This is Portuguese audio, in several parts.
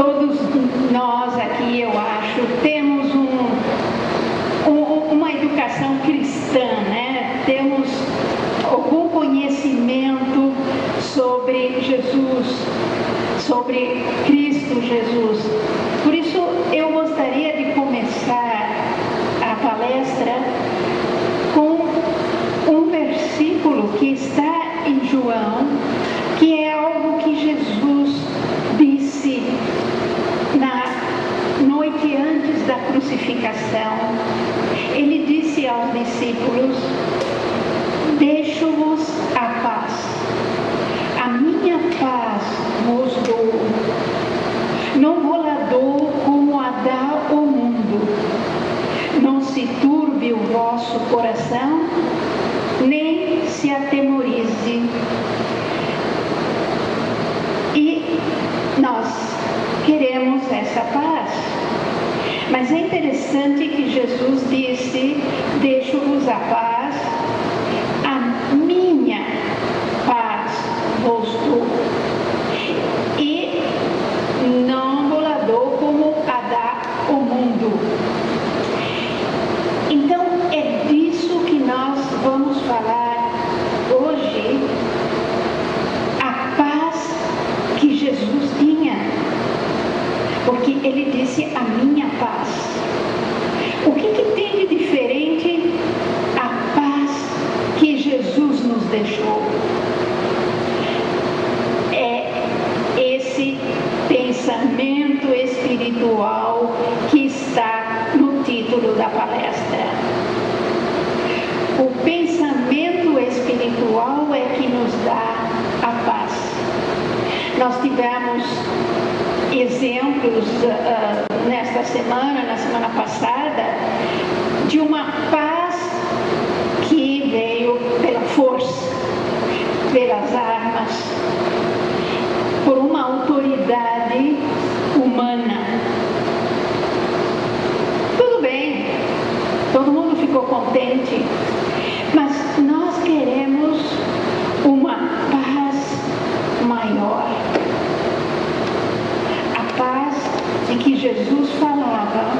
Todos nós aqui, eu acho, temos uma educação cristã, né? Temos algum conhecimento sobre Jesus, sobre Cristo Jesus. Por isso, eu gostaria de começar a palestra com um versículo que está em João, que é algo que Jesus disse na noite antes da crucificação. Ele disse aos discípulos: deixo-vos a paz, a minha paz vos dou, não vou lá dou como a dá o mundo, não se turbe o vosso coração, nem se atemorize. E nós queremos essa paz, mas é interessante que Jesus disse: deixo-vos a paz, a minha paz vos dou, e não vou lá dou como a dá o mundo. Então é disso que nós vamos falar hoje, a paz que Jesus tinha, porque ele disse a minha paz. O que tem de diferente a paz que Jesus nos deixou? É esse pensamento espiritual que está no título da palestra. O pensamento espiritual é que nos dá a paz. Nós tivemos exemplos nesta semana, na semana passada, de uma paz que veio pela força, pelas armas, por uma autoridade humana. Tudo bem, todo mundo ficou contente, mas nós queremos uma paz maior. A paz de que Jesus falava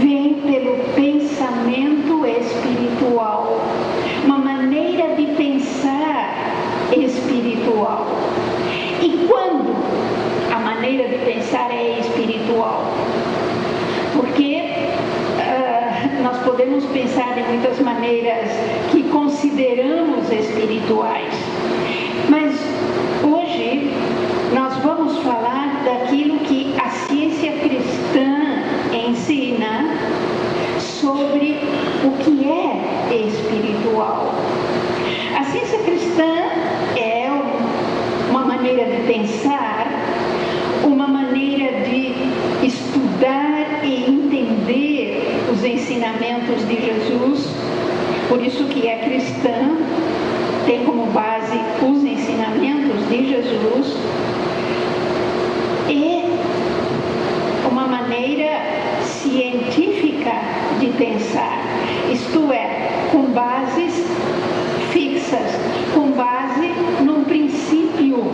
vem pelo pensamento espiritual, uma maneira de pensar espiritual. E quando a maneira de pensar é espiritual? Porque nós podemos pensar de muitas maneiras que consideramos espirituais, mas hoje nós vamos falar daquilo que a ciência cristã ensina sobre o que é espiritual. A ciência cristã é uma maneira de pensar, uma maneira de estudar e entender os ensinamentos de Jesus. Por isso que é cristã, tem como base os ensinamentos de Jesus, e uma maneira científica de pensar, isto é, com bases fixas, com base num princípio.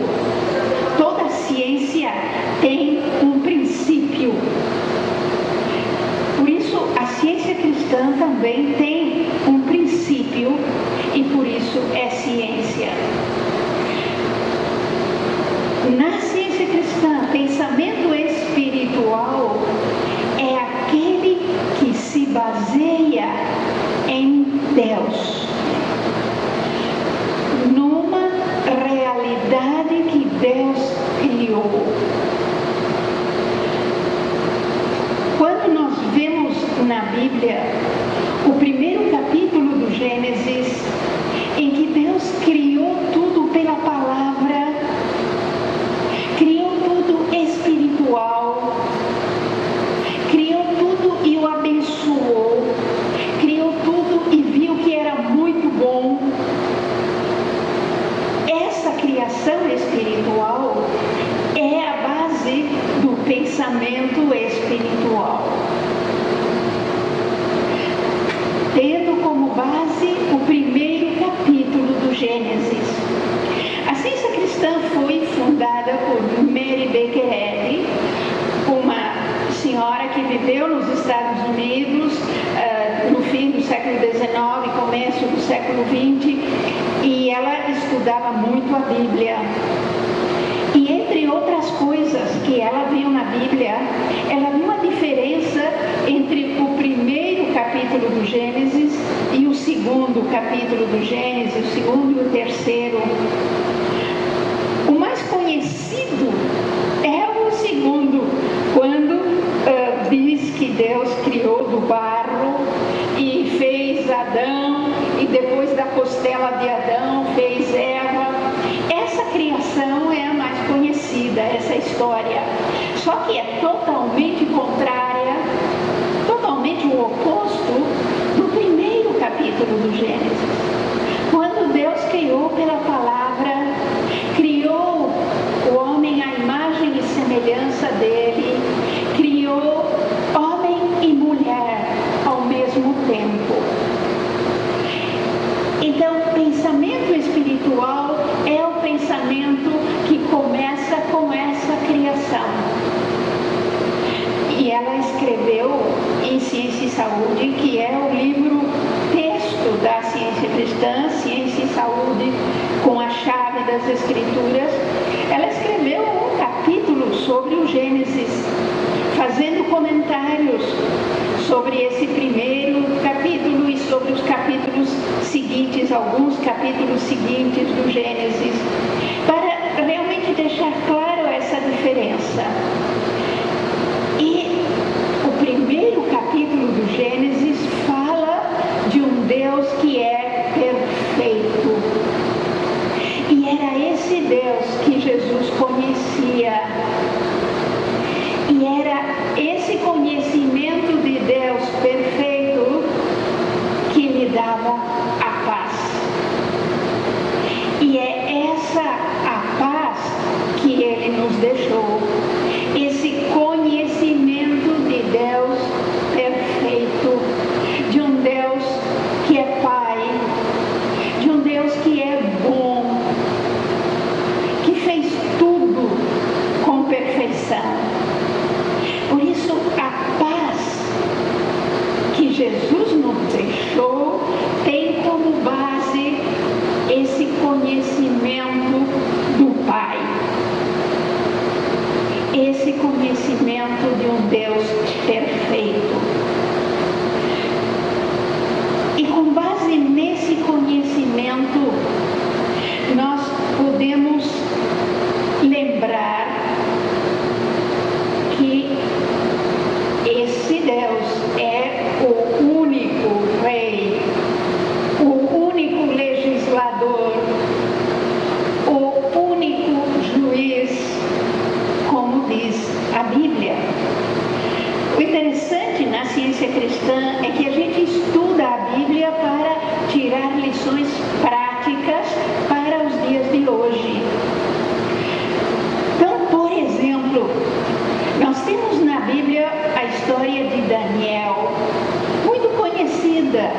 Toda ciência tem um princípio. Por isso, a ciência cristã também tem um princípio XIX, começo do século XX, e ela estudava muito a Bíblia. E entre outras coisas que ela viu na Bíblia, ela viu a diferença entre o primeiro capítulo do Gênesis e o segundo capítulo do Gênesis, o segundo e o terceiro. O mais conhecido é o segundo, quando diz que Deus criou do barro e fez Adão, e depois da costela de Adão fez Eva. Essa criação é a mais conhecida, essa história. Só que é totalmente contrária, totalmente o oposto do primeiro capítulo do Gênesis. Quando Deus criou pela palavra, criou o homem à imagem e semelhança dele, criou homem e mulher ao mesmo tempo. Então, pensamento espiritual é o pensamento que começa com essa criação. E ela escreveu em Ciência e Saúde, que é o livro texto da ciência cristã, Ciência e Saúde, com a chave das Escrituras. Ela escreveu um capítulo sobre o Gênesis, fazendo comentários sobre esse primeiro capítulo e sobre os capítulos seguintes, alguns capítulos seguintes do Gênesis, para realmente deixar claro essa diferença. E o primeiro capítulo do Gênesis fala de um Deus que é perfeito. E era esse Deus que Jesus conhecia. E era esse conhecimento de Deus perfeito que lhe dava a paz. E é essa a paz que ele nos deixou. Esse conhecimento de Deus perfeito, de um Deus que é Pai, de um Deus que é bom, que fez tudo com perfeição. Por isso, a paz que Jesus nos deixou tem como base esse conhecimento do Pai. Esse conhecimento de um Deus perfeito. E com base nesse conhecimento, nós podemos lembrar que esse Deus é o único Rei, o único legislador, o único juiz, como diz a Bíblia. O interessante na ciência cristã é que a gente estuda a Bíblia para tirar lições práticas para os dias de hoje. Então, por exemplo, nós temos na Bíblia a história de Daniel, muito conhecida.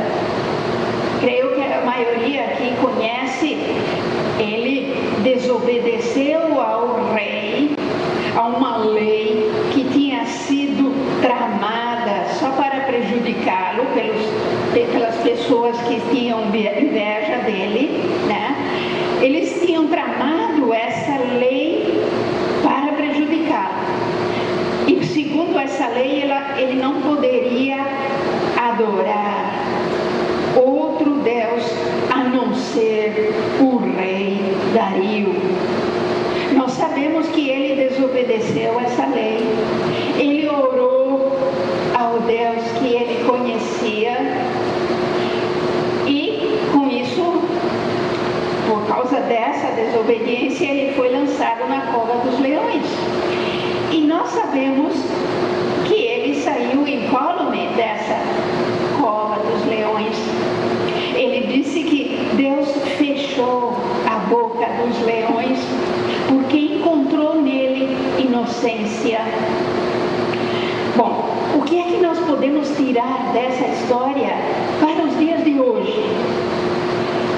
Creio que a maioria aqui conhece. Ele desobedeceu ao rei, a uma lei que tinha sido tramada só para prejudicá-lo pelas pessoas que tinham inveja dele, né? Eles tinham tramado essa lei para prejudicá-lo. E segundo essa lei, ele não poderia adorar outro Deus a não ser o rei Dario. Nós sabemos que ele desobedeceu essa lei. Ele orou ao Deus que ele conhecia e, com isso, por causa dessa desobediência, ele foi lançado na cova dos leões. E nós sabemos que ele saiu incólume dessa cova dos leões. Ele disse que Deus fechou a boca dos leões porque encontrou nele inocência. Bom, o que é que nós podemos tirar dessa história para os dias de hoje?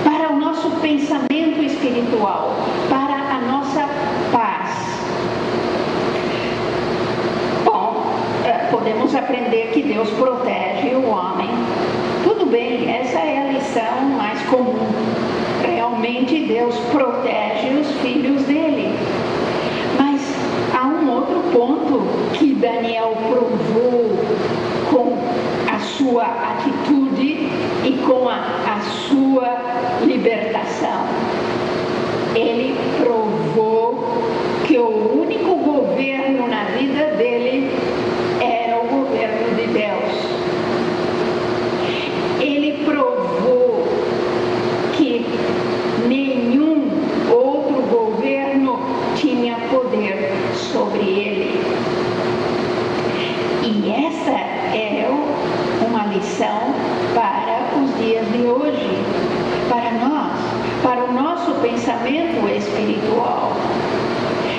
Para o nosso pensamento espiritual, para a nossa paz. Bom, podemos aprender que Deus protege o homem. Tudo Tudo bem, essa é a lição mais comum. Realmente Deus protege os filhos dele. Mas há um outro ponto que Daniel provou com a sua atitude e com a sua libertação. Ele provou que o único governo na vida dele era o governo de Deus. Ele provou que nenhum outro governo tinha poder sobre ele. E essa é uma lição para os dias de hoje, para nós, para o nosso pensamento espiritual.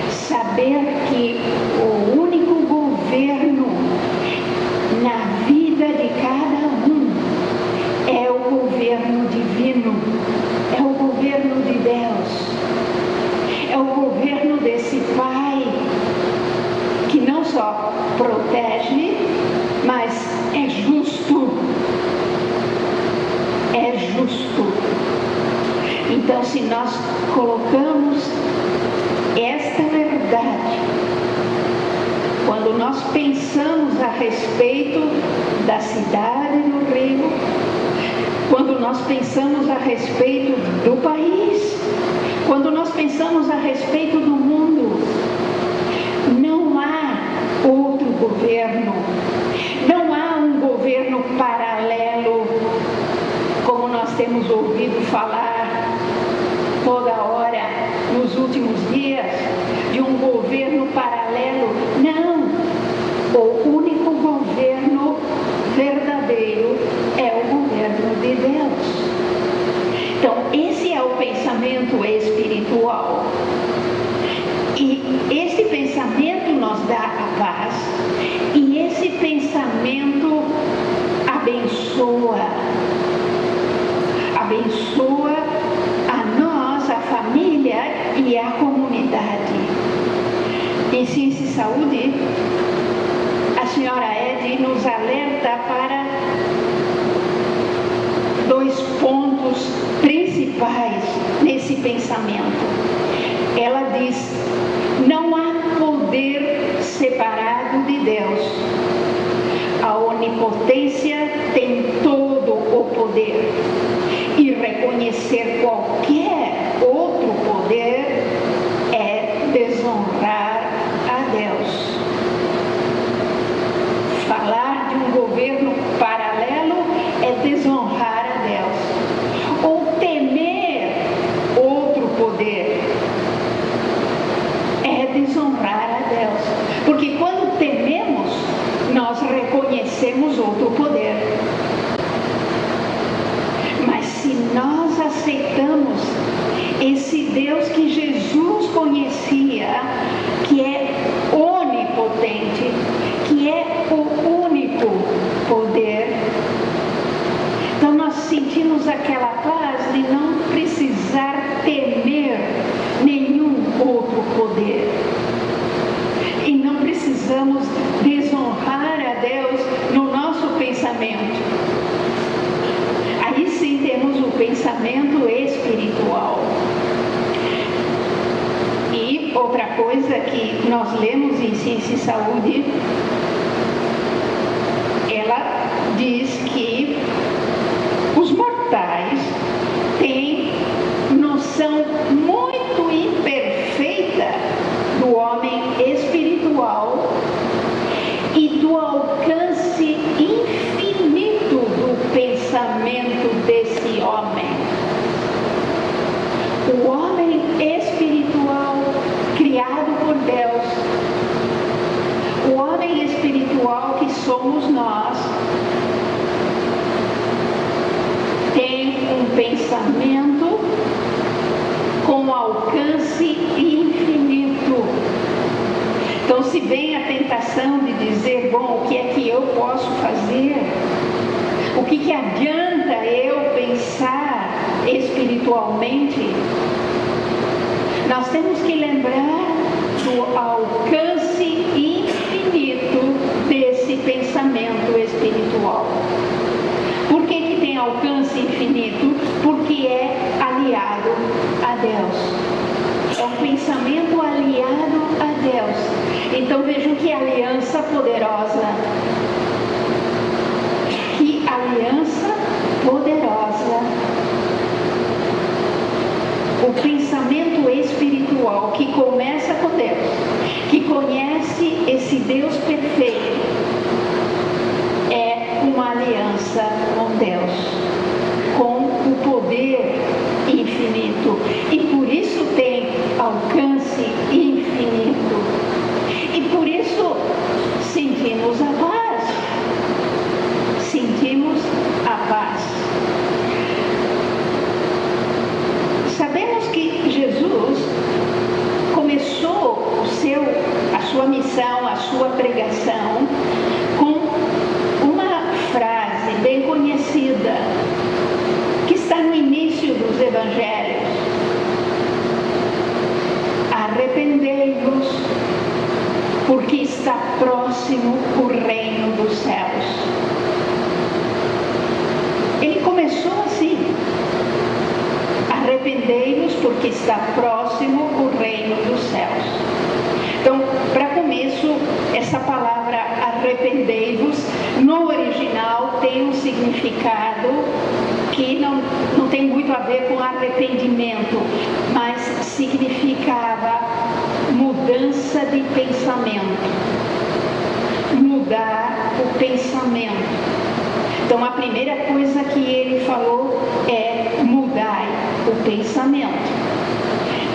Saber que o único governo na vida de cada um é o governo divino, é o governo de Deus, é o governo desse Pai que não só protege, mas é justo. É justo. Então, se nós colocamos esta verdade, quando nós pensamos a respeito da cidade do Rio, quando nós pensamos a respeito do país, quando nós pensamos a respeito do mundo, não há outro governo, não há um governo paralelo, como nós temos ouvido falar toda hora nos últimos dias, de um governo paralelo. Não! O único governo verdadeiro é o governo de Deus. Então, esse é o pensamento espiritual. E esse pensamento nos dá a paz. E esse pensamento abençoa a nós, a família e a comunidade. Em Ciência e Saúde, a senhora Ed nos alerta para dois pontos principais nesse pensamento. Ela diz: não há poder separado de Deus. A onipotência tem todo o poder. E reconhecer qualquer outro poder é desonrar a Deus. Falar de um governo paralelo é desonrar a Deus. Ou temer outro poder é desonrar a Deus. Porque quando tememos, nós reconhecemos outro poder. Mas se nós aceitamos esse Deus que Jesus conhecia, que é onipotente, que é o único poder, então nós sentimos aquela paz de não precisar temer nenhum outro poder. E não precisamos desonrar a Deus no nosso pensamento. Aí sim temos o pensamento espiritual. E outra coisa que nós lemos em Ciência e Saúde, ela diz que os mortais têm noção muito imperfeita do homem espiritual e do alcance infinito do pensamento desse homem. O homem espiritual criado por Deus, o homem espiritual que somos nós, tem um pensamento com alcance infinito. Então, se vem a tentação de dizer, bom, o que é que eu posso fazer? O que adianta eu pensar espiritualmente? Nós temos que lembrar do alcance infinito desse pensamento espiritual. Por que tem Então vejam que aliança poderosa. Que aliança poderosa. O pensamento espiritual que começa com Deus, que conhece esse Deus perfeito, é uma aliança com Deus, com o poder infinito, e por isso tem alcance infinito, e por isso sentimos a paz. Sentimos a paz. Sabemos que Jesus começou a sua missão, a sua pregação, com uma frase bem conhecida, que está no início dos evangelhos: arrependei-vos, porque está próximo o reino dos céus. Ele começou assim: arrependei-vos, porque está próximo o reino dos céus. Então, para começo, essa palavra arrependei-vos, no original tem um significado que não tem muito a ver com arrependimento, mas significava mudança de pensamento. Mudar o pensamento. Então, a primeira coisa que ele falou é: mudai o pensamento.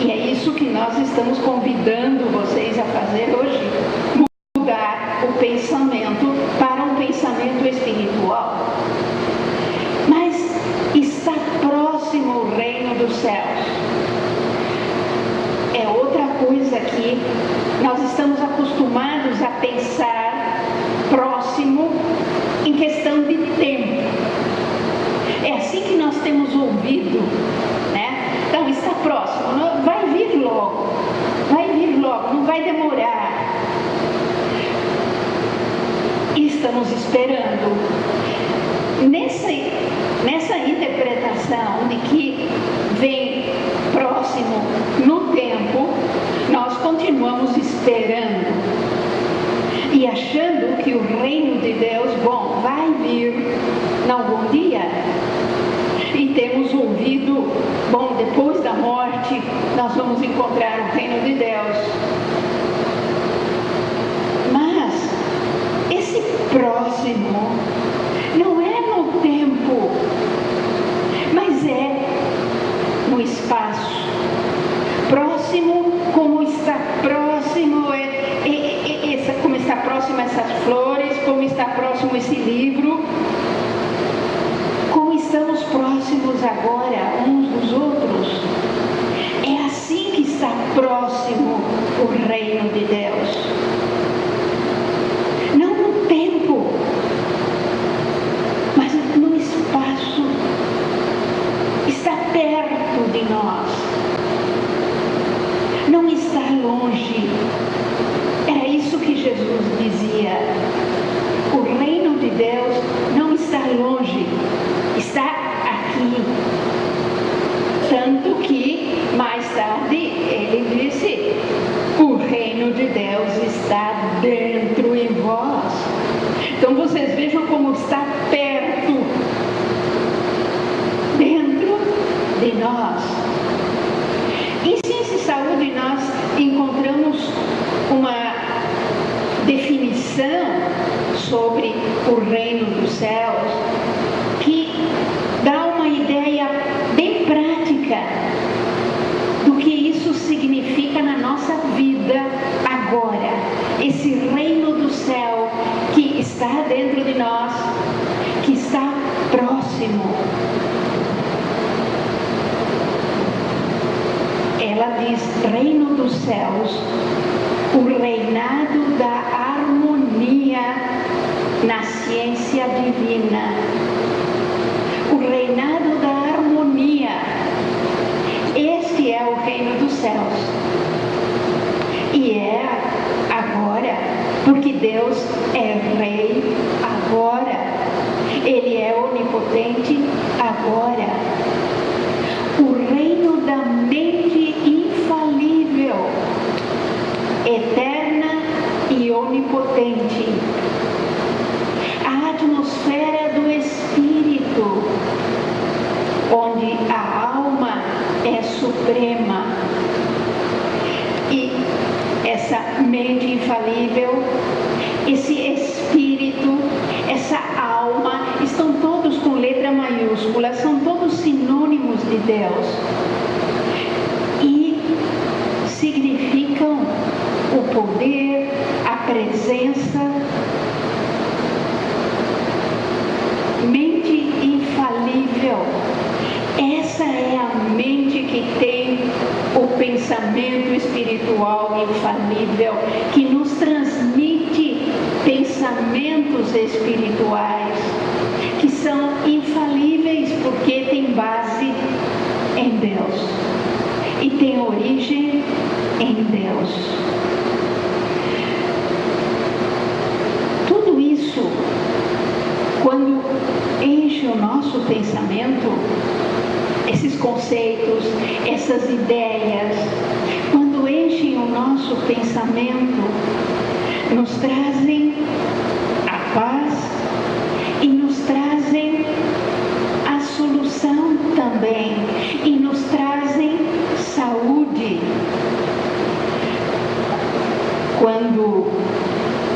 E é isso que nós estamos convidando vocês a fazer hoje: mudar o pensamento para um pensamento espiritual. Mas está próximo o reino dos céus. É outra coisa que nós estamos acostumados a pensar próximo em questão de tempo. É assim que nós temos ouvido, né? Então, está próximo, vai vir logo, não vai demorar. E estamos esperando. Nessa interpretação de que vem próximo no tempo, nós continuamos esperando e achando que o reino de Deus, vai vir em algum dia. E temos ouvido, depois da morte nós vamos encontrar o reino de Deus. Mas esse próximo não é no tempo, mas é no espaço. Próximo, como está próximo como está próximo essas flores, como está próximo esse livro, como estamos próximos agora uns dos outros. É assim que está próximo o reino de Deus. Não no tempo, mas no espaço. Está perto de nós. Não está longe. Era isso que Jesus dizia: o reino de Deus não está longe, está aqui. Tanto que mais tarde ele disse: o reino de Deus está dentro em vós. Então vocês vejam como está perto, dentro de nós. Em Ciência e Saúde nós encontramos uma definição sobre o reino dos céus que dá uma ideia bem prática do que isso significa na nossa vida agora. Esse reino do céu que está dentro de nós, que está próximo. Ela diz: reino dos céus, o reinado da harmonia na ciência divina. O reinado da harmonia. Este é o reino dos céus. E é agora, porque Deus é rei agora. Ele é onipotente agora. O reino da mente infalível, eterna potente, a atmosfera do Espírito, onde a alma é suprema e essa mente infalível, esse Espírito, essa alma, estão todos com letra maiúscula, são todos sinônimos de Deus e significam o poder, a presença. Mente infalível, essa é a mente que tem o pensamento espiritual infalível, que nos transmite pensamentos espirituais, que são infalíveis porque tem base em Deus e tem origem em Deus. Tudo isso, quando enche o nosso pensamento, esses conceitos, essas ideias, quando enchem o nosso pensamento, nos trazem a paz e nos trazem a solução também, e nos trazem saúde. Quando,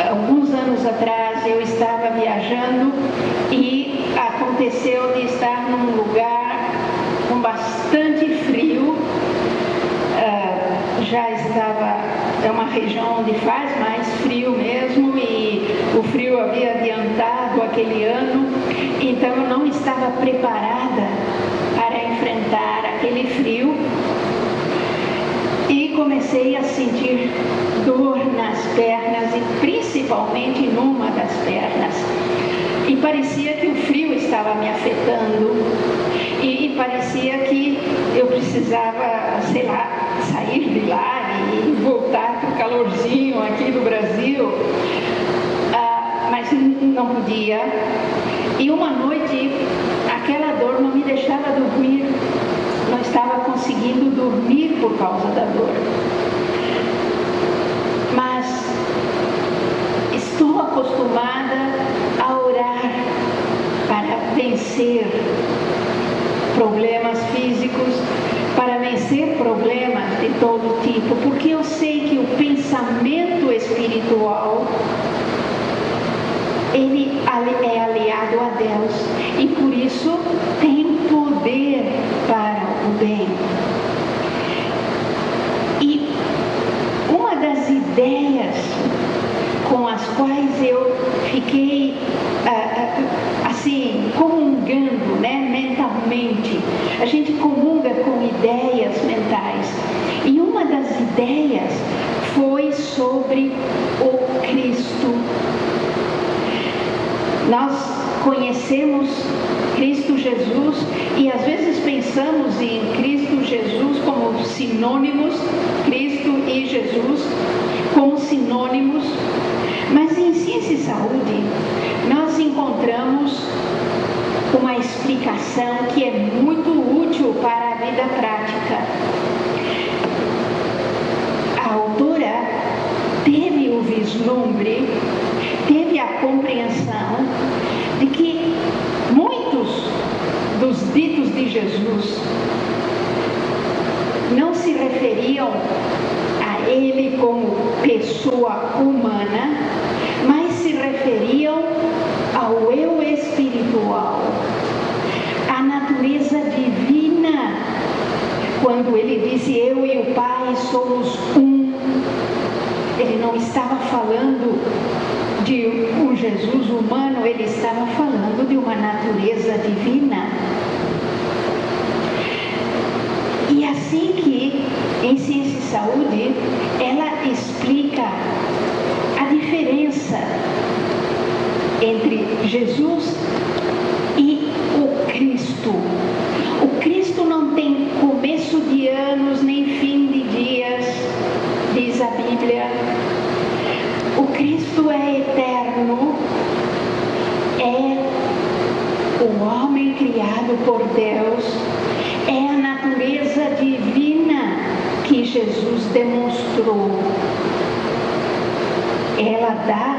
alguns anos atrás, eu estava viajando e aconteceu de estar num lugar com bastante frio, já estava, é uma região onde faz mais frio mesmo, e o frio havia adiantado aquele ano, então eu não estava preparada para enfrentar aquele frio e comecei a sentir dor nas pernas, e principalmente numa das pernas, e parecia que o frio estava me afetando. E parecia que eu precisava, sei lá, sair de lá e voltar para o calorzinho aqui do Brasil, mas não podia. E uma noite, aquela dor não me deixava dormir, não estava conseguindo dormir por causa da dor. Mas estou acostumada a orar para vencer problemas físicos, para vencer problemas de todo tipo, porque eu sei que o pensamento espiritual, ele é aliado a Deus e por isso tem poder para o bem. E uma das ideias com as quais eu fiquei assim, comungando, né, mentalmente. A gente comunga com ideias mentais. E uma das ideias foi sobre o Cristo. Nós conhecemos Cristo Jesus e às vezes pensamos em Cristo Jesus como sinônimos, Cristo e Jesus como sinônimos, mas em Ciência e Saúde nós encontramos uma explicação que é muito útil para a vida prática. A autora teve o vislumbre, teve a compreensão de que muitos dos ditos de Jesus não se referiam a ele como pessoa humana, mas se referiam ao eu espiritual, à natureza divina. Quando ele disse eu e o Pai somos um, ele não estava falando de um Jesus humano, ele estava falando de uma natureza divina. E assim que em Ciência e Saúde ela explica a diferença entre Jesus e o Cristo. O Cristo não tem começo de anos nem fim de dias, diz a Bíblia. O Cristo é eterno, é o homem criado por Deus, é a natureza divina que Jesus demonstrou. Ela dá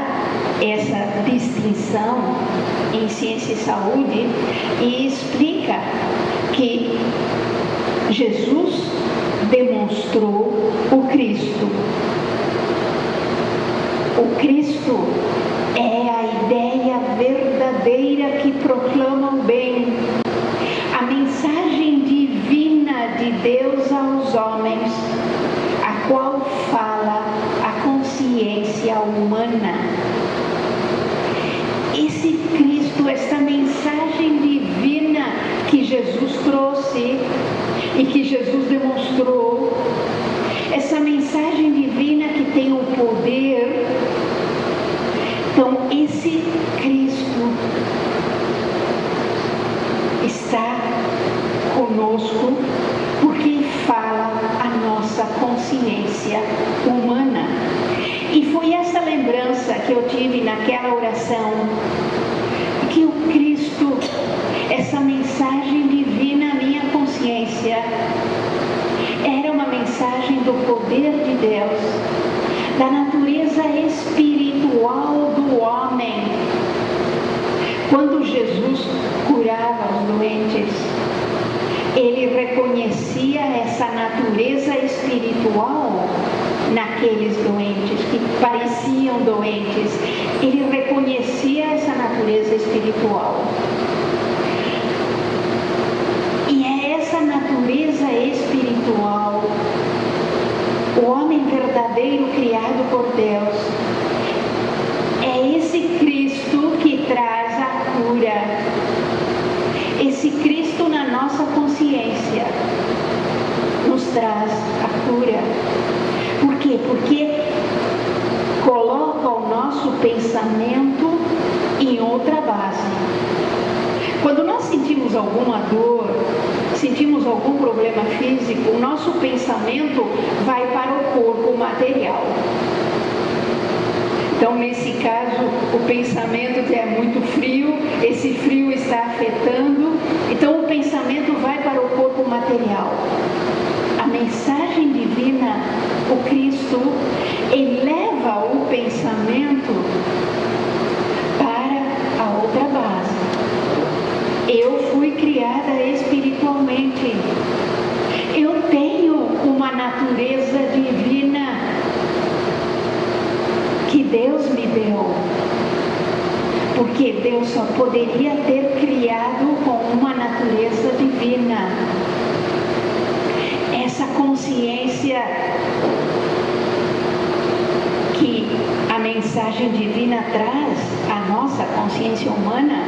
essa distinção em ciência e saúde e explica que Jesus demonstrou o Cristo. O Cristo é a ideia verdadeira que proclama o bem, a mensagem divina de Deus aos homens, a qual fala a consciência humana. Esse Cristo, essa mensagem divina que Jesus trouxe e que Jesus demonstrou, essa mensagem divina que tem o poder. Então, esse Cristo está conosco porque fala a nossa consciência humana. E foi essa lembrança que eu tive naquela oração, que o Cristo, essa mensagem divina à minha consciência, era uma mensagem do poder de Deus, da natureza espiritual do homem. Quando Jesus curava os doentes, ele reconhecia essa natureza espiritual naqueles doentes que pareciam doentes. Ele reconhecia essa natureza espiritual. E é essa natureza espiritual, o homem verdadeiro criado por Deus, é esse Cristo que traz a cura. Esse Cristo na nossa consciência nos traz a cura. Por quê? Porque coloca o nosso pensamento em outra base. Quando nós sentimos alguma dor, sentimos algum problema físico, o nosso pensamento vai para o corpo material. Então, nesse caso, o pensamento que é muito frio, esse frio está afetando, então o pensamento vai para o corpo material. A mensagem divina, o Cristo, eleva o pensamento para a outra base. Eu fui criada espiritualmente. Eu tenho uma natureza divina que Deus me deu. Porque Deus só poderia ter criado com uma natureza divina. Essa consciência que a mensagem divina traz, a nossa consciência humana,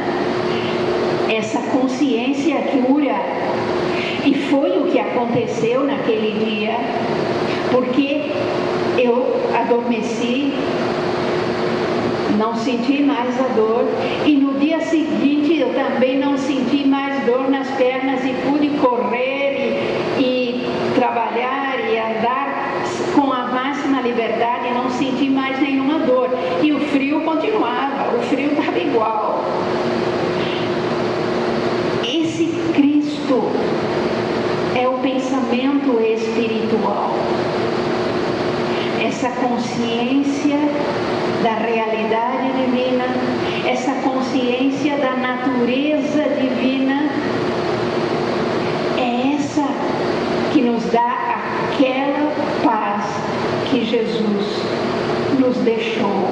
essa consciência cura. E foi o que aconteceu naquele dia, porque eu adormeci, não senti mais a dor, e no dia seguinte eu também não senti mais dor nas pernas e pude correr e trabalhar e andar com a máxima liberdade e não senti mais nenhuma dor. E o frio continuava, o frio estava igual. Esse Cristo é o pensamento espiritual. Essa consciência da realidade divina, essa consciência da natureza divina, é essa que nos dá aquela paz que Jesus nos deixou.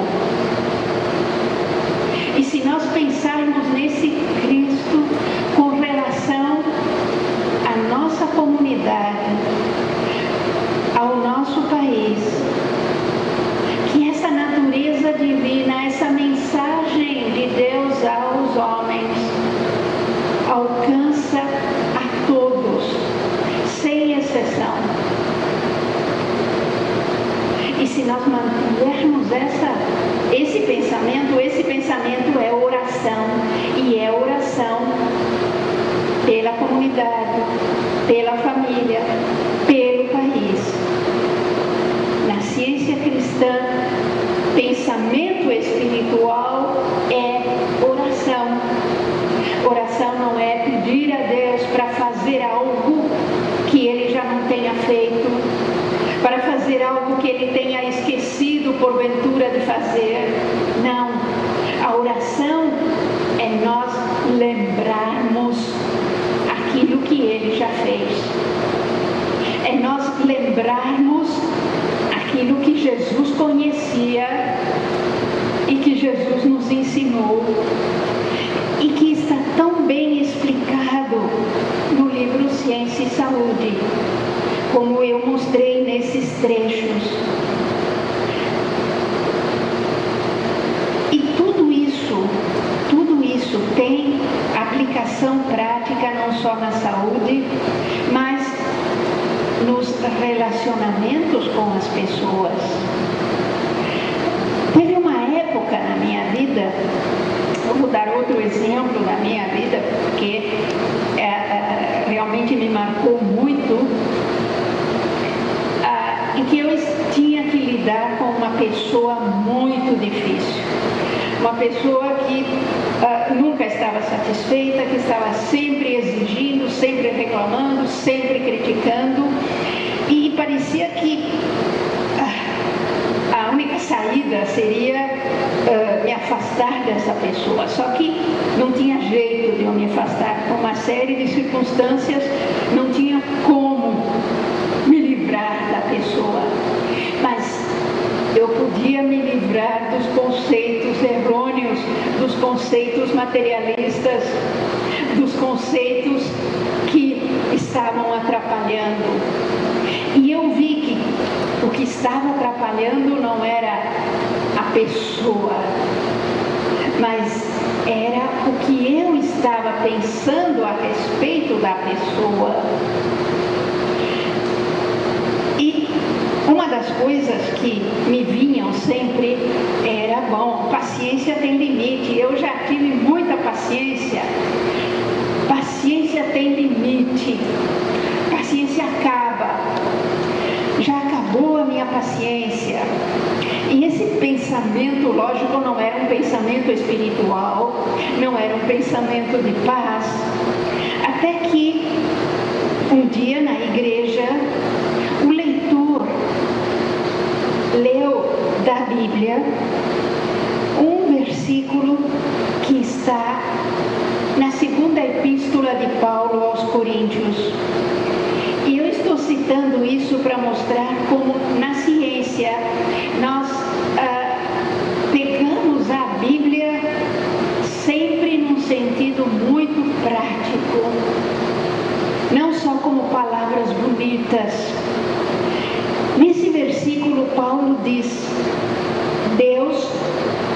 E se nós pensarmos nesse Cristo com relação à nossa comunidade, ao nosso país, que essa natureza divina, essa mensagem de Deus aos homens, alcança a todos, sem exceção. E se nós mantivermos esse pensamento é oração, e é oração pela comunidade, pela família, pelo país. Na ciência cristã, pensamento espiritual é oração. Oração não é pedir a Deus para fazer algo que Ele já não tenha feito, para fazer algo que Ele tenha esquecido porventura de fazer. Não. A oração é nós lembrarmos aquilo que Ele já fez. É nós lembrarmos aquilo que Jesus conhecia e que Jesus nos ensinou e que está tão bem explicado no livro Ciência e Saúde, como eu mostrei nesses trechos. E tudo isso tem aplicação prática não só na saúde, mas nos relacionamentos com as pessoas. Teve uma época na minha vida, eu vou dar outro exemplo da minha vida, porque realmente me marcou muito, em que eu tinha que lidar com uma pessoa muito difícil. Uma pessoa que nunca estava satisfeita, que estava sempre exigindo, sempre reclamando, sempre criticando, e parecia que a única saída seria me afastar dessa pessoa. Só que não tinha jeito de eu me afastar, por uma série de circunstâncias, não tinha como me livrar da pessoa. Mas eu podia me livrar dos conceitos errôneos, dos conceitos materialistas, dos conceitos que estavam atrapalhando. E eu vi que o que estava atrapalhando não era a pessoa, mas era o que eu estava pensando a respeito da pessoa. E uma das coisas que me vinham sempre era, paciência tem limite. Eu já tive muita paciência. Paciência tem limite. Paciência acaba. Já acabou a minha paciência. E esse pensamento, lógico, não era um pensamento espiritual, não era um pensamento de paz. Até que um dia na igreja, o leitor leu da Bíblia um versículo que está na segunda epístola de Paulo aos Coríntios. E eu estou citando isso para mostrar como na ciência nós pegamos a Bíblia sempre num sentido muito prático, não só como palavras bonitas. Nesse versículo, Paulo diz: Deus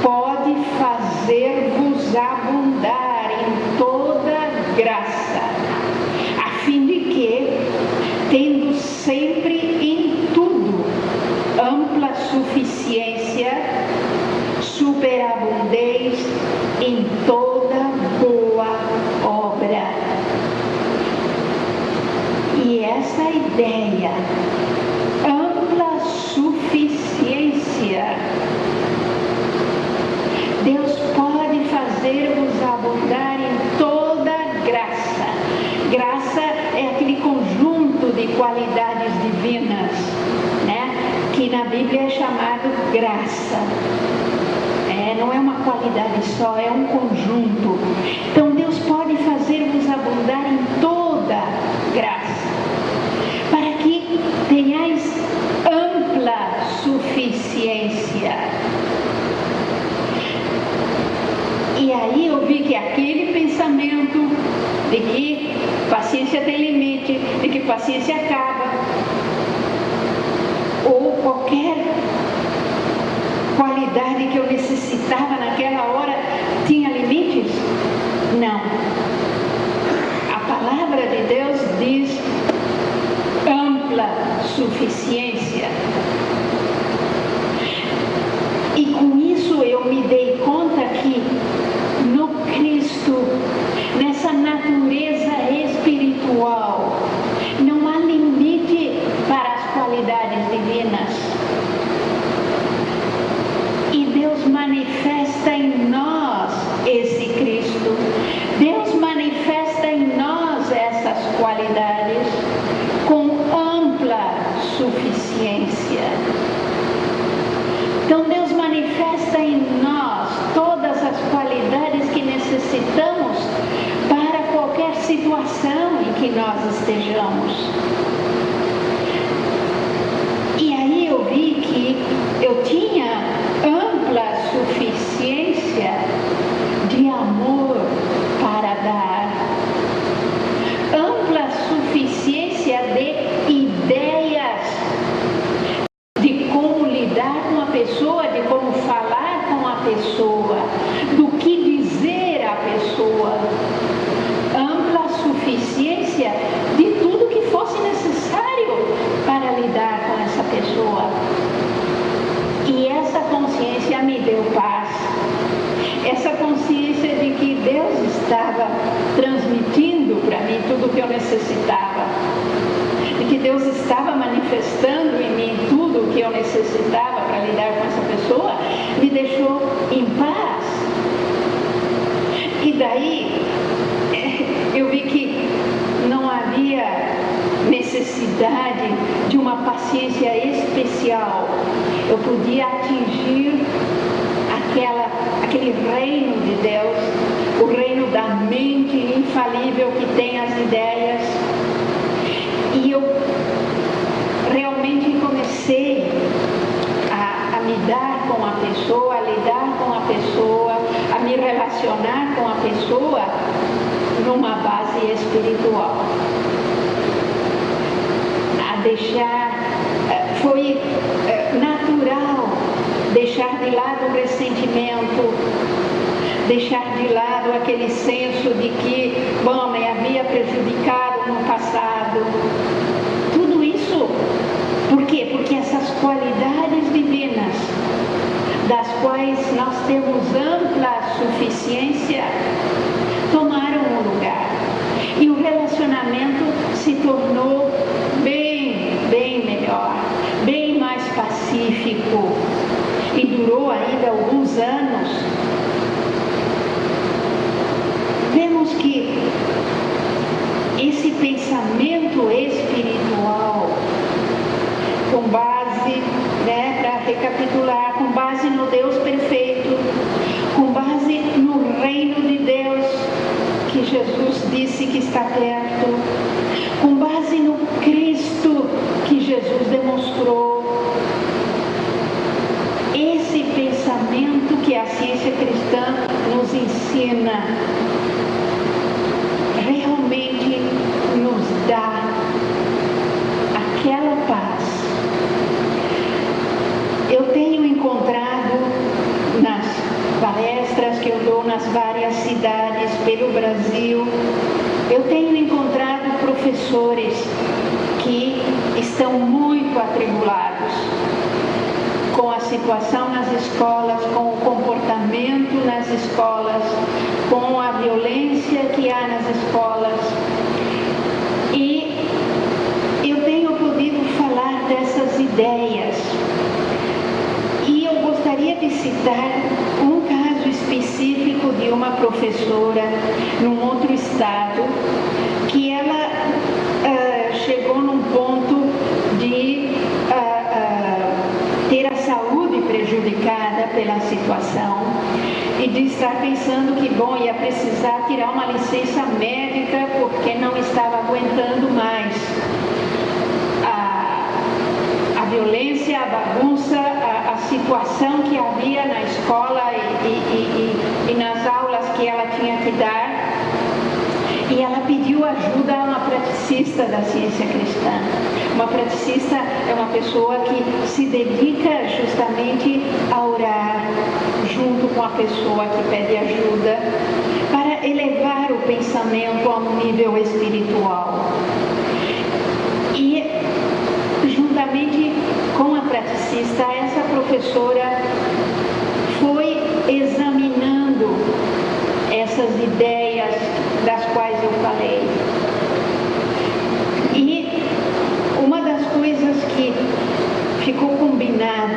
pode fazer-vos abundar em toda graça, a fim de que, tendo sempre em tudo ampla suficiência, superabundeis em toda boa obra. E essa ideia, ampla suficiência, Deus pode fazer-vos abundar em toda graça. Graça é aquele conjunto de qualidades divinas, né? Que na Bíblia é chamado graça. Não é uma qualidade só, é um conjunto. Então Deus pode fazer-vos abundar em toda graça, para que tenhais ampla suficiência. E aí eu vi que aquele pensamento de que paciência tem limite, de que paciência acaba, ou qualquer qualidade que eu necessitava naquela hora, tinha limites? Não. A palavra de Deus diz ampla suficiência. E com isso eu me dei conta que no Cristo, nessa natureza espiritual, não há limite para as qualidades divinas. que nós estejamos. E aí eu vi que eu tinha ampla suficiência de amor para dar, ampla suficiência de ideias de como lidar com a pessoa, de como falar com a pessoa, do que dizer à pessoa, ampla suficiência de tudo que fosse necessário para lidar com essa pessoa. E essa consciência me deu paz, essa consciência de que Deus estava transmitindo para mim tudo o que eu necessitava, de que Deus estava manifestando em mim tudo o que eu necessitava para lidar com essa pessoa, me deixou em paz. E daí eu vi que não havia necessidade de uma paciência especial. Eu podia atingir aquele reino de Deus, o reino da mente infalível que tem as ideias. E eu realmente comecei a me dar com a pessoa, a lidar com a pessoa, a me relacionar com a pessoa numa base espiritual. Foi natural deixar de lado o ressentimento, deixar de lado aquele senso de que, bom, me havia prejudicado no passado. Tudo isso, por quê? Porque essas qualidades divinas, das quais nós temos ampla suficiência, tomaram o lugar. E o relacionamento se tornou bem melhor, bem mais pacífico. E durou ainda alguns anos. Vemos que esse pensamento espiritual, com base, para recapitular, com base no Deus perfeito, com base no reino de Deus, que Jesus disse que está perto, com base no Cristo que Jesus demonstrou, esse pensamento que a ciência cristã nos ensina realmente nos dá aquela paz. Eu tenho encontrado nas palestras que eu dou nas várias cidades pelo Brasil, eu tenho encontrado professores que estão muito atribulados com a situação nas escolas, com o comportamento nas escolas, com a violência que há nas escolas. E eu tenho podido falar dessas ideias. E eu gostaria de citar um caso específico de uma professora num outro estado, que ela chegou num ponto de ter a saúde prejudicada pela situação e de estar pensando que, bom, ia precisar tirar uma licença médica porque não estava aguentando mais a violência, a bagunça, a situação que havia na escola e nas aulas que ela tinha que dar. E ela pediu ajuda a uma praticista da ciência cristã. Uma praticista é uma pessoa que se dedica justamente a orar junto com a pessoa que pede ajuda para elevar o pensamento a um nível espiritual. E juntamente com a praticista, essa professora foi examinando essas ideias das quais eu falei. E uma das coisas que ficou combinado,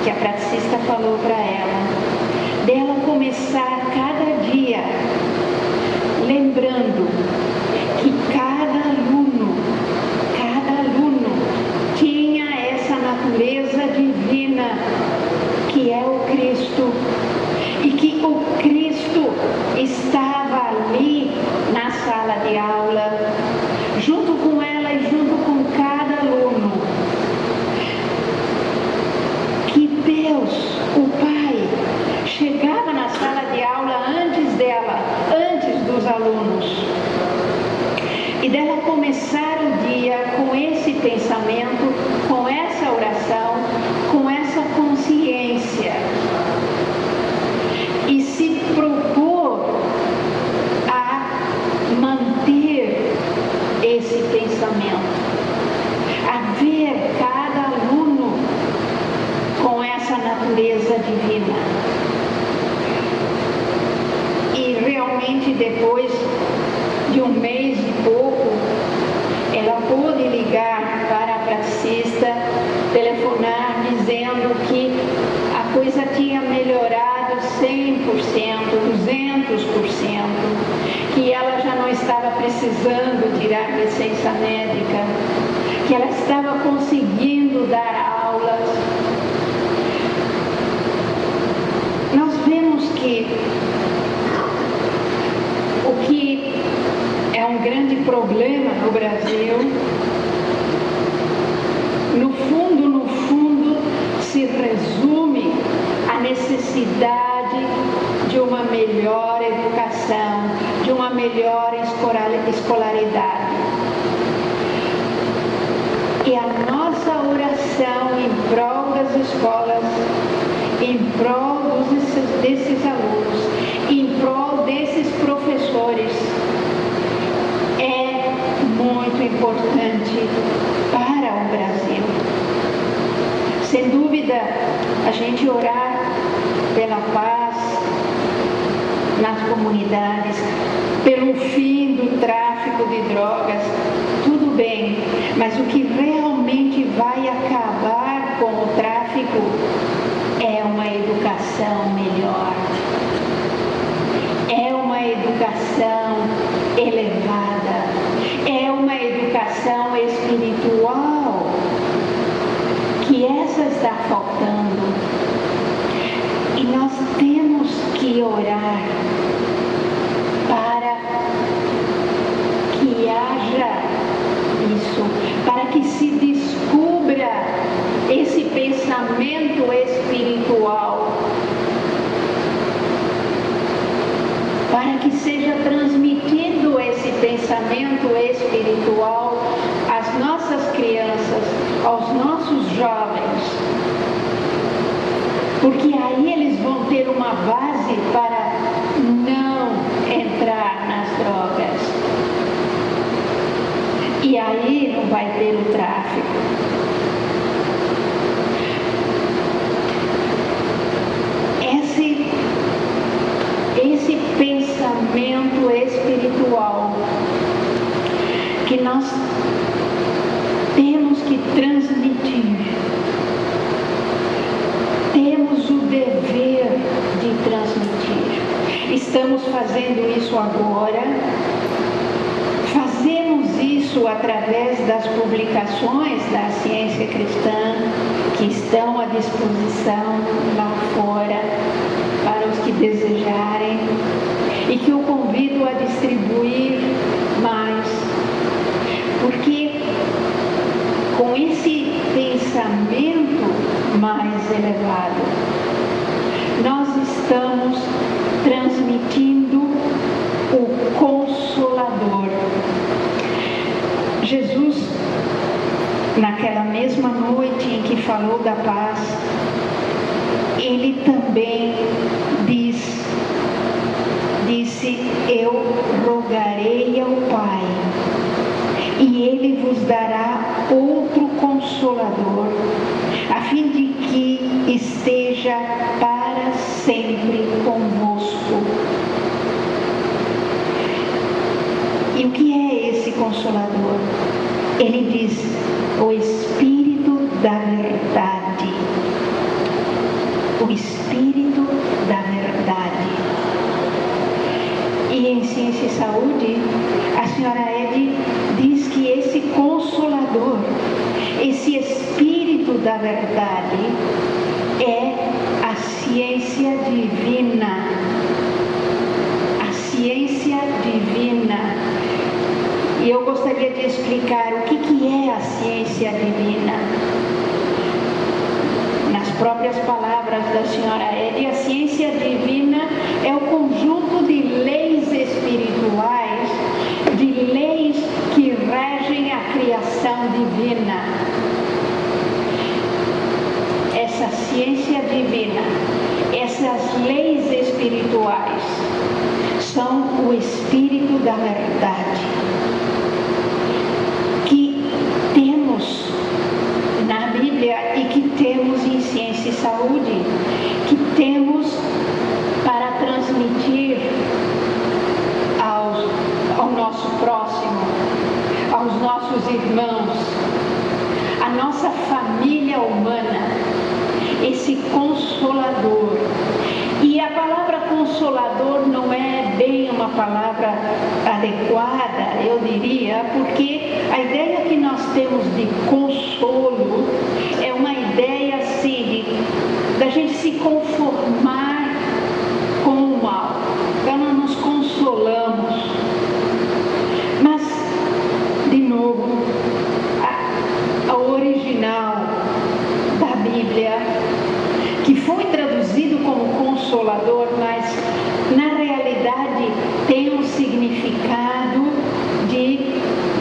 que a praticista falou para ela, dela começar cada dia lembrando que cada aluno tinha essa natureza divina que é o Cristo, e que o Cristo estava ali na sala de aula, 100%, 200%, que ela já não estava precisando tirar licença médica, que ela estava conseguindo dar aulas. Nós vemos que o que é um grande problema no Brasil, no fundo, se resume à necessidade de uma melhor educação, de uma melhor escolaridade. E a nossa oração em prol das escolas, em prol desses alunos, em prol desses professores, é muito importante para o Brasil. Sem dúvida, a gente orar pela paz nas comunidades, pelo fim do tráfico de drogas, tudo bem, mas o que realmente vai acabar com o tráfico é uma educação melhor, é uma educação elevada, é uma educação espiritual, que essa está faltando. E nós temos que orar para que haja isso, para que se descubra esse pensamento espiritual, para que seja transmitido esse pensamento espiritual às nossas crianças, aos nossos jovens, porque aí eles vão ter uma base para não entrar nas drogas, e aí não vai ter o tráfico. Esse pensamento espiritual que nós temos que transmitir, temos o dever de transmitir. Estamos fazendo isso agora, fazemos isso através das publicações da Ciência Cristã, que estão à disposição lá fora para os que desejarem, e que eu convido a distribuir mais, porque com esse pensamento mais elevado, nós estamos transmitindo o Consolador. Jesus, naquela mesma noite em que falou da paz, ele também disse: eu rogarei ao Pai, e ele vos dará outro Consolador, a fim de que esteja para sempre convosco. E o que é esse Consolador? Ele diz: o Espírito da verdade. O Espírito da verdade. E em Ciência e Saúde, a senhora Ed diz que esse Consolador, esse Espírito da verdade, é a ciência divina. A ciência divina. E eu gostaria de explicar o que é a ciência divina. Nas próprias palavras da senhora Ed, a ciência divina é o conjunto de leis espirituais, de leis que regem a criação divina. Essa ciência divina, essas leis espirituais, são o Espírito da verdade, que temos na Bíblia e que temos em Ciência e Saúde, que temos para transmitir ao nosso próximo, aos nossos irmãos, à nossa família humana, esse Consolador. E a palavra palavra adequada, eu diria, porque a ideia que nós temos de consolo é uma ideia assim, da gente se conformar com o mal. Então nós nos consolamos. Mas, de novo, a original da Bíblia, que foi traduzido como consolador, mas na realidade tem um significado de,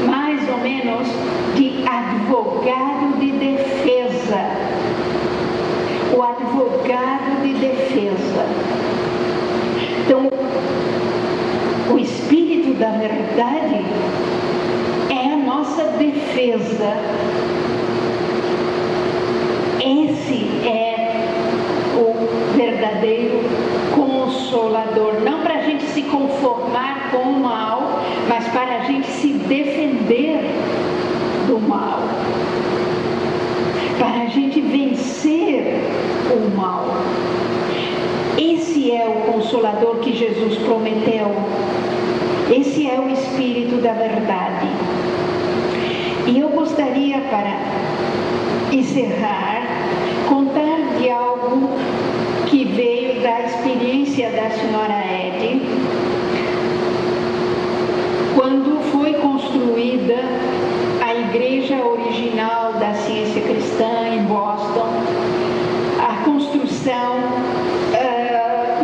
mais ou menos, de advogado de defesa. O advogado de defesa. Então, o Espírito da verdade é a nossa defesa. Esse é o verdadeiro consolador. Não para a gente se conformar com o mal, mas para a gente se defender do mal. Para a gente vencer o mal. Esse é o consolador que Jesus prometeu. Esse é o Espírito da verdade. E eu gostaria, para encerrar, contar de algo que veio da experiência da senhora Ed, quando foi construída a igreja original da Ciência Cristã em Boston. A construção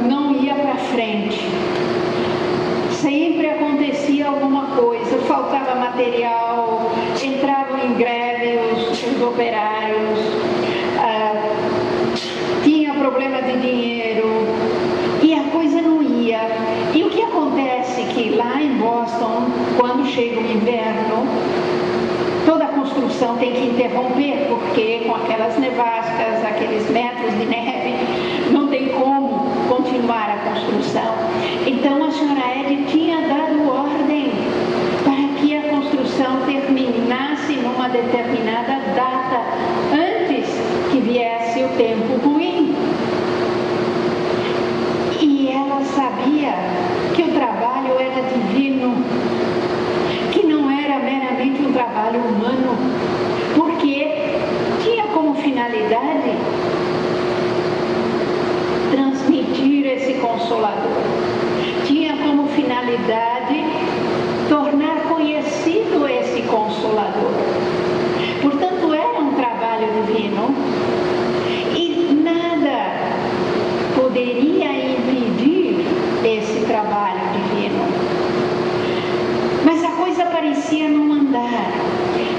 não ia para frente. Sempre acontecia alguma coisa, faltava material, entravam em greve os operários, tinha problema de dinheiro e a coisa não ia. E o que acontece que lá em Boston, quando chega o inverno, toda a construção tem que interromper, porque com aquelas nevascas, aqueles metros de neve, não tem como continuar a construção. Então a senhora Ed tinha dado ordem para que a construção terminasse numa determinada data, antes que viesse o tempo ruim. E ela sabia que o trabalho era divino, que não era meramente um trabalho humano, porque tinha como finalidade transmitir esse consolador. Tinha como finalidade tornar conhecido esse consolador. Portanto, era um trabalho divino e nada poderia impedir esse trabalho divino. Mas a coisa parecia não andar,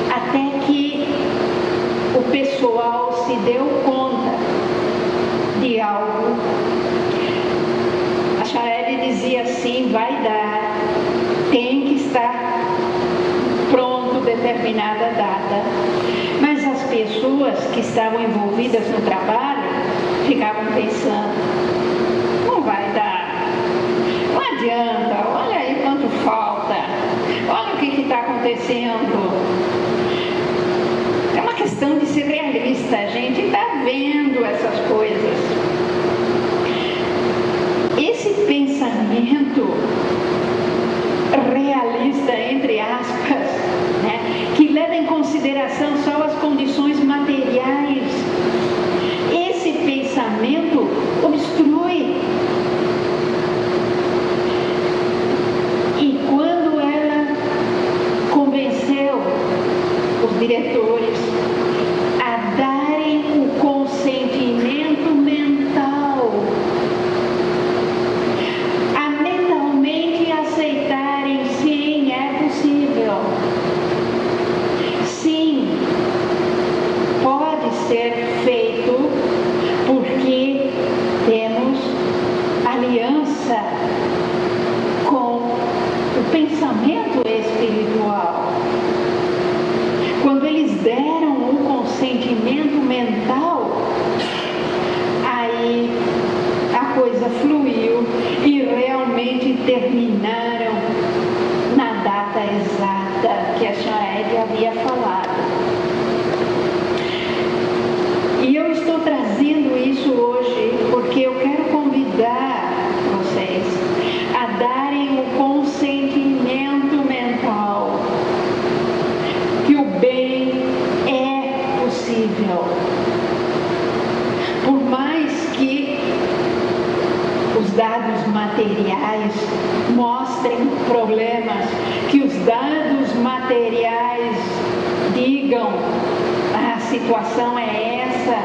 até que o pessoal se deu conta de algo. A Charelle dizia assim: vai dar, tem que estar pronto determinada data. Mas as pessoas que estavam envolvidas no trabalho ficavam pensando: não vai dar, não adianta, olha aí quanto falta, olha o que está acontecendo. É uma questão de ser realista, a gente está vendo essas coisas. Esse pensamento realista, entre aspas, né, que leva em consideração só as condições materiais, esse pensamento obstrui. E quando ela convenceu os diretores a darem o consentimento mental, a mentalmente aceitarem: sim, é possível, sim, pode ser feito, porque temos aliança com o pensamento espiritual. Quando eles deram o consentimento mental, aí a coisa fluiu e realmente terminaram na data exata que a senhora Ed havia falado. E eu estou trazendo isso hoje porque eu quero convidar vocês a darem o consentimento os dados materiais mostrem problemas, que os dados materiais digam: a situação é essa,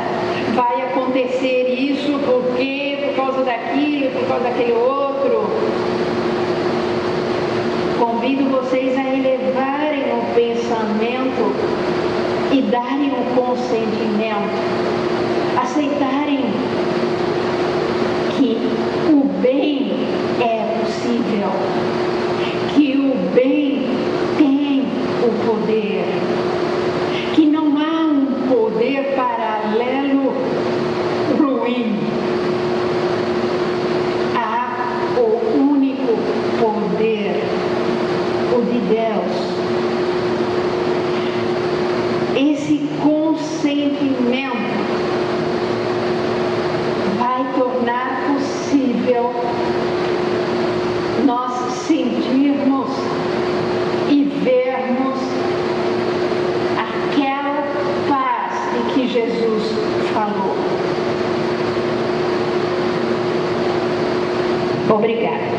vai acontecer isso porque por causa daquilo, por causa daquele outro. Convido vocês a elevarem o pensamento e darem o consentimento, aceitarem que o bem é possível, que o bem tem o poder, que não há um poder paralelo ruim. Há o único poder, o de Deus. Esse consentimento vai tornar possível nós sentirmos e vermos aquela paz de que Jesus falou. Obrigada.